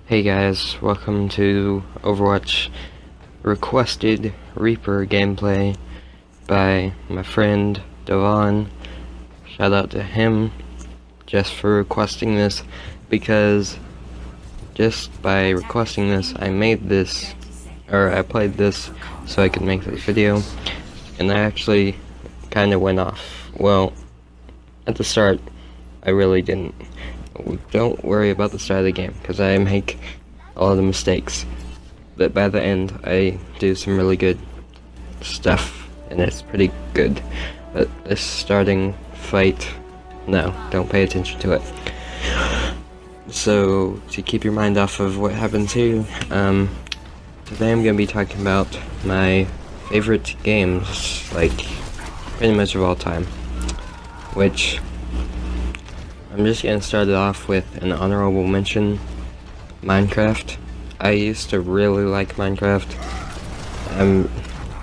Hey guys, welcome to Overwatch requested Reaper gameplay by my friend Devon. Shout out to him just for requesting this, because just by requesting this I made this, or I played this so I could make this video, and I actually kinda went off. Well, at the start I really didn't. Don't worry about the start of the game, because I make a lot of mistakes, but by the end I do some really good stuff, and it's pretty good. But this starting fight, no, don't pay attention to it. So, to keep your mind off of what happens here, today I'm going to be talking about my favorite games, like, pretty much of all time, which I'm just going to start it off with an honorable mention: Minecraft. I used to really like Minecraft.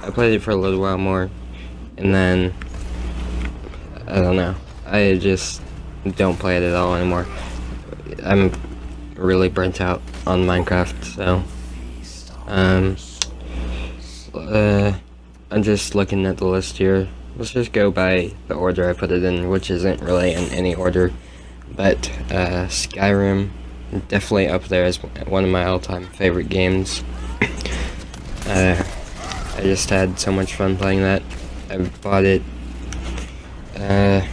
I played it for a little while more, and then, I don't know, I just don't play it at all anymore. I'm really burnt out on Minecraft, so, I'm just looking at the list here. Let's just go by the order I put it in, which isn't really in any order. But Skyrim, definitely up there as one of my all-time favorite games. I just had so much fun playing that. I bought it I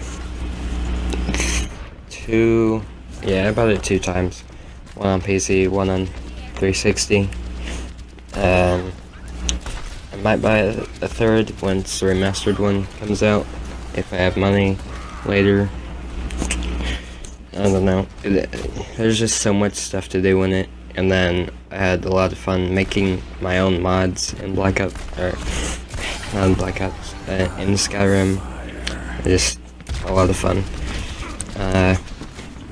bought it 2 times. One on PC, one on 360. I might buy a third once the remastered one comes out, if I have money later. I don't know. There's just so much stuff to do in it, and then I had a lot of fun making my own mods in in Skyrim. Just a lot of fun.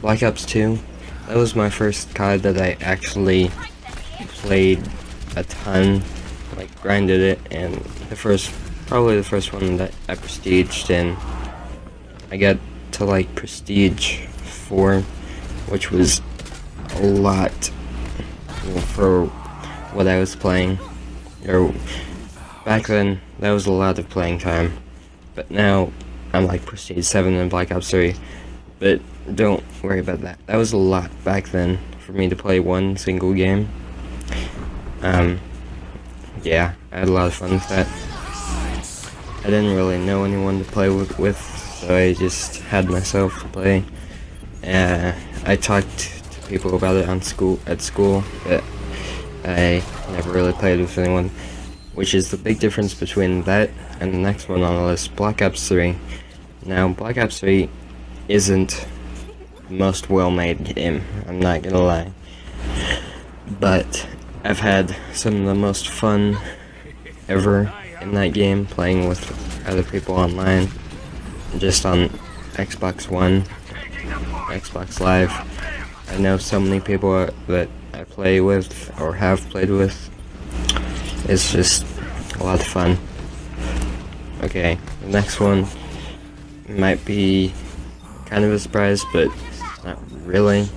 Black Ops 2, that was my first COD that I actually played a ton, like grinded it, and probably the first one that I prestiged, and I got to like prestige 4, which was a lot for what I was playing. Or back then, that was a lot of playing time. But now I'm like prestige 7 in Black Ops 3. But don't worry about that. That was a lot back then for me to play one single game. Yeah, I had a lot of fun with that. I didn't really know anyone to play with, so I just had myself to play. I talked to people about it at school, but I never really played with anyone, which is the big difference between that and the next one on the list, Black Ops 3. Now, Black Ops 3 isn't the most well-made game, I'm not gonna lie, but I've had some of the most fun ever in that game, playing with other people online, just on Xbox One, Xbox Live. I know so many people that I play with or have played with. It's just a lot of fun. Okay, the next one might be kind of a surprise, but not really.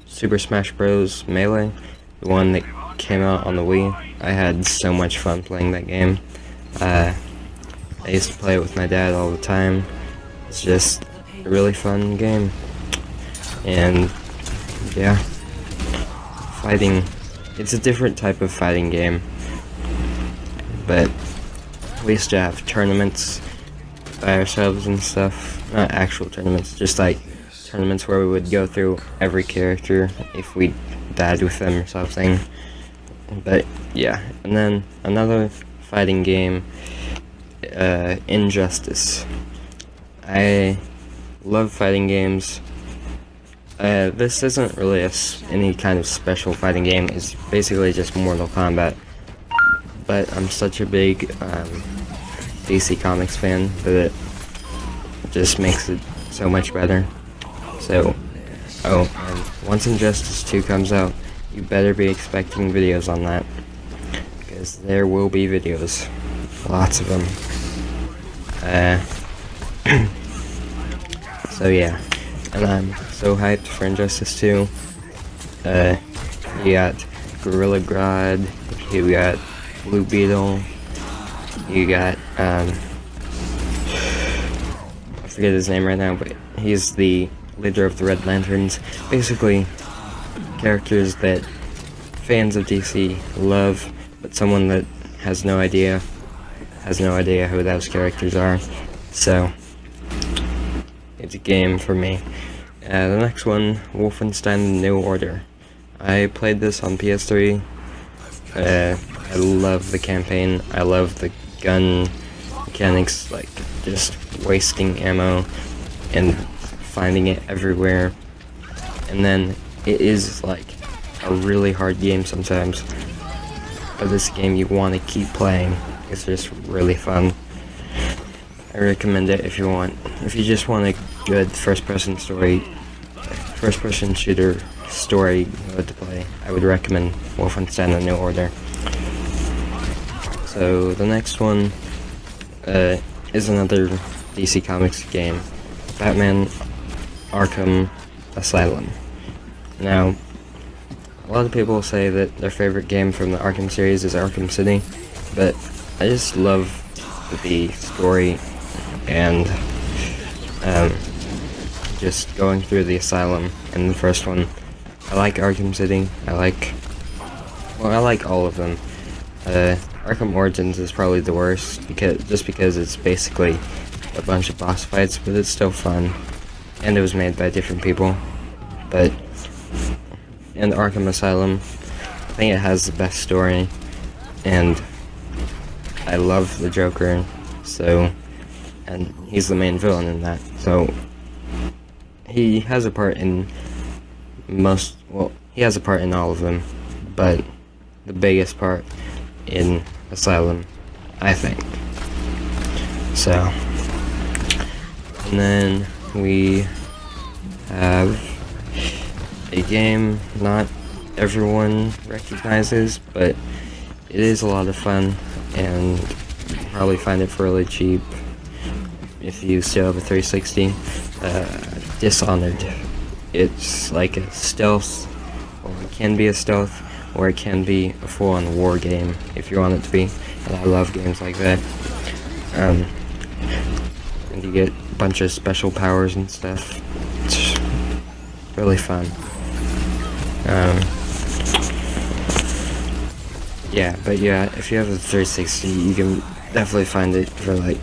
Super Smash Bros. Melee, the one that came out on the Wii. I had so much fun playing that game. I used to play it with my dad all the time. It's just a really fun game. And yeah, fighting, it's a different type of fighting game, but we used to have tournaments by ourselves and stuff. Not actual tournaments, just like tournaments where we would go through every character if we died with them or something. But yeah, and then another fighting game, Injustice. I love fighting games. This isn't really any kind of special fighting game. It's basically just Mortal Kombat. But I'm such a big DC Comics fan that it just makes it so much better. So, and once Injustice 2 comes out, you better be expecting videos on that, because there will be videos. Lots of them. So yeah, and I'm so hyped for Injustice 2. Uh, you got Gorilla Grodd, you got Blue Beetle, you got, I forget his name right now, but he's the leader of the Red Lanterns. Basically, characters that fans of DC love, but someone that has no idea who those characters are. So, it's a game for me. The next one, Wolfenstein: The New Order. I played this on PS3. I love the campaign. I love the gun mechanics, like just wasting ammo and finding it everywhere. And then it is like a really hard game sometimes, but this game you want to keep playing. It's just really fun. I recommend it if you just want a good first-person shooter story mode to play. I would recommend Wolfenstein: The New Order. So the next one is another DC Comics game, Batman: Arkham Asylum. Now, a lot of people say that their favorite game from the Arkham series is Arkham City, but I just love the story and just going through the asylum in the first one. I like Arkham City. I like all of them. Arkham Origins is probably the worst because it's basically a bunch of boss fights, but it's still fun, and it was made by different people. But in Arkham Asylum, I think it has the best story, and I love the Joker, and he's the main villain in that, so he has a part in he has a part in all of them, but the biggest part in Asylum, I think. So, and then we have a game not everyone recognizes, but it is a lot of fun, and you can probably find it fairly cheap if you still have a 360. Dishonored. It's like a stealth, or it can be a stealth, or it can be a full-on war game if you want it to be, and I love games like that. And you get a bunch of special powers and stuff. It's really fun. If you have a 360, you can definitely find it for like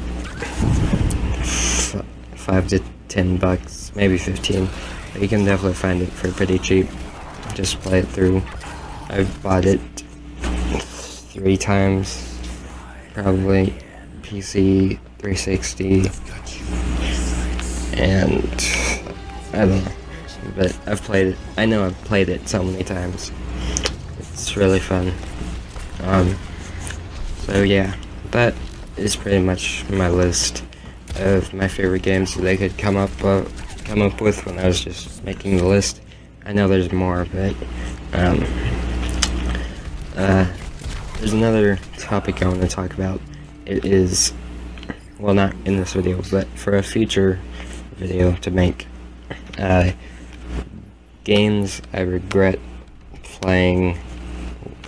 $5 to $10, maybe 15. But you can definitely find it for pretty cheap. Just play it through. I've bought it 3 times, probably PC, 360, and I don't know. But I've played it. I know I've played it so many times. It's really fun. So yeah, that is pretty much my list of my favorite games that I could come up with when I was just making the list. I know there's more, but there's another topic I want to talk about. It is, well, not in this video, but for a future video to make. Games I regret playing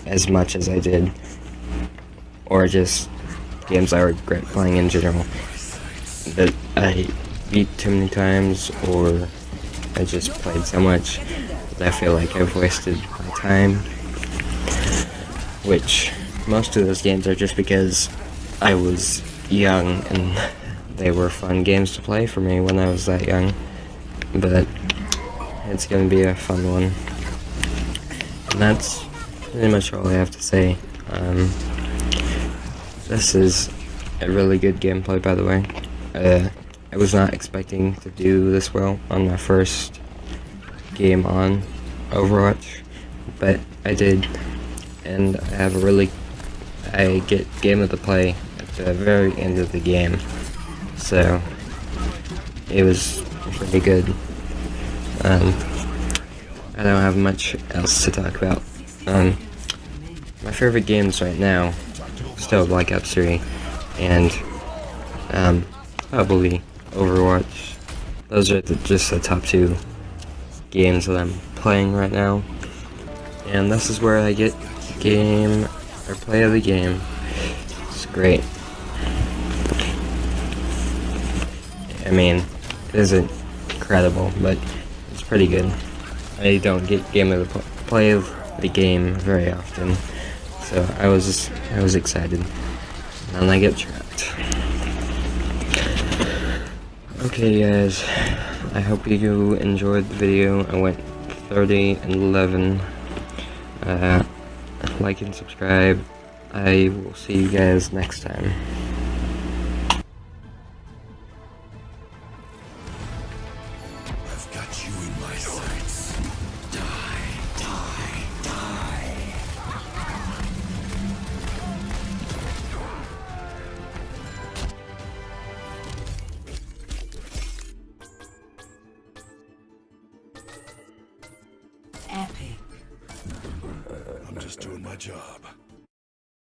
as much as I did, or just games I regret playing in general that I beat too many times, or I just played so much that I feel like I've wasted my time, which most of those games are just because I was young and they were fun games to play for me when I was that young. But it's gonna be a fun one, and that's pretty much all I have to say. This is a really good gameplay, by the way. I was not expecting to do this well on my first game on Overwatch, but I did, and I get game of the play at the very end of the game, so it was pretty good. I don't have much else to talk about. My favorite games right now, still Black Ops 3, and probably Overwatch. Those are just the top 2 games that I'm playing right now. and this is where I get game or play of the game. It's great. I mean, it isn't incredible, but it's pretty good. I don't get game of the play of the game very often, so I was excited, and then I get trapped. Okay, guys, I hope you enjoyed the video. I went 30 and 11. Like and subscribe. I will see you guys next time. I've got you in my sights. Die, die, die. Epic. I'm just doing my job.